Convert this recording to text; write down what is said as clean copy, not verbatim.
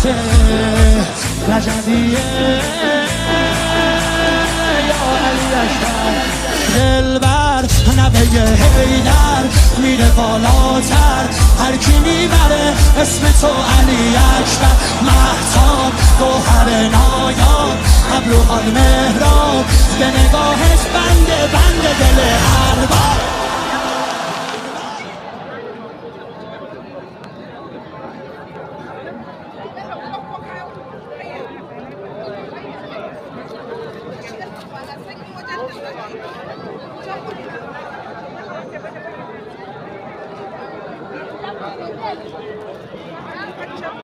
حضرت رجبیه یا علی اکبر دلبر نبه حیدر میره بالاتر هر کی میبره اسم تو علی اکبر مهتاب گوهر نایاب ابروهای مهراب به نگاهش بنده دل ارباب Thank you.